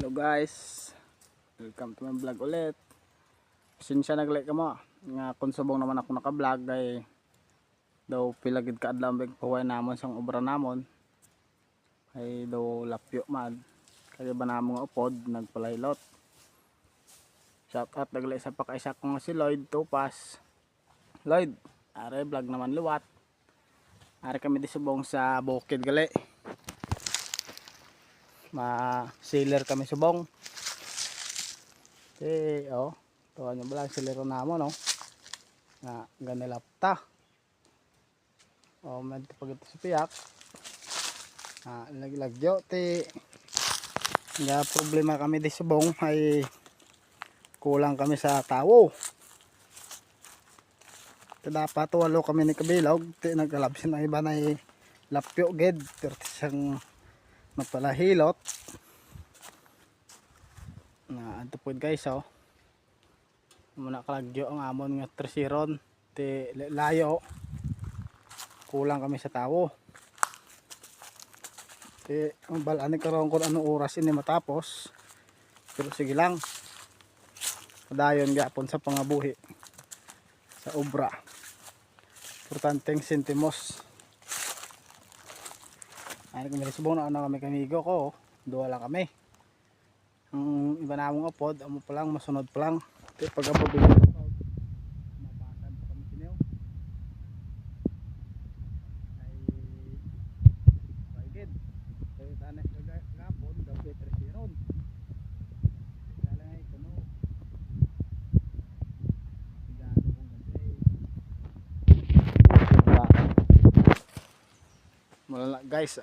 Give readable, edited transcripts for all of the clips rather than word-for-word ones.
Hello guys, welcome to my vlog ulit. Pasensya naglike ka mo nga kung subong naman ako naka-vlog ay daw pilagid ka adlaw big pahuway namon sang obra namon ay daw lapyo man kaya ba namo nga upod nagpalaylot. Shout out naglike sa pakaisa ko nga si Lloyd Tupas. Lloyd, are vlog naman luwat. Are kami di subong sa bukid gali. Ma-sealer kami subong. Okay, oh. Tuwa nyo ba lang silero namo, no? Na ganilapta. Oh, may pag ito sa piyak. Naglagyo, ti. Nga problema kami di subong ay kulang kami sa tawo. Dapat walo kami ni kabilog. Ti nagkalabsin ang iba na lapyo ged. Pero siyang magpalahilot na anto po guys, oh muna kalagyo ang amon nga tresiron ti layo kulang kami sa tawo ti ang balaan ni karon kung anong oras ini matapos pero sige lang padayon gapon sa pangabuhi sa obra importanteng sentimos. Ay kami subong na ano kami kamigo ko, duwa lang kami. Ang iba namong upod, amo pa lang masunod pa lang. Ito pag upod din upod. Mabasad pa kami siniw. Ay bagid. Kaya tanas gapon daw petresiron. Kala ay kuno. Sigado kung ganti. Wala guys,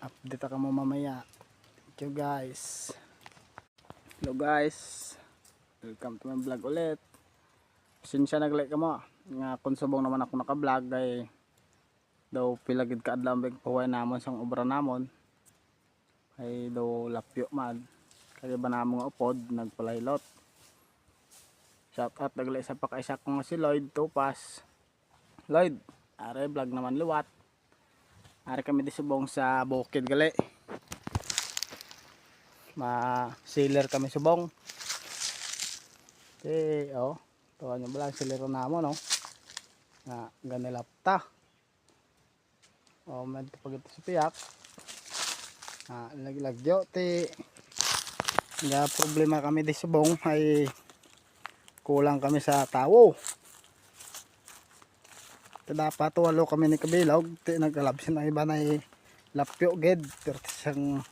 update ako mo mamaya. Thank you guys. Hello guys, welcome to my vlog ulit. Pasensya naglike ka mo nga kung subong naman ako naka-vlog ay daw pilagid ka adlaw big pahuway namon sang obra namon ay daw lapyo man kaya ba namo nga upod nagpalaylot. Shout out naglike sa pakaisa ko nga si Lloyd Tupas. Lloyd, are vlog naman luwat. Are kami di subong sa bukid gali. Ma-sealer kami subong. Okay, oh. Tuwa nyo ba lang silero namo, no? Na ganilapta. Oh, may pag ito sa piyak. Naglagyo, ti. Nga problema kami di subong ay kulang kami sa tawo. Dapat walo kami ni kabilog. Ti nagkalabsin ang iba na lapyo ged. Pero siyang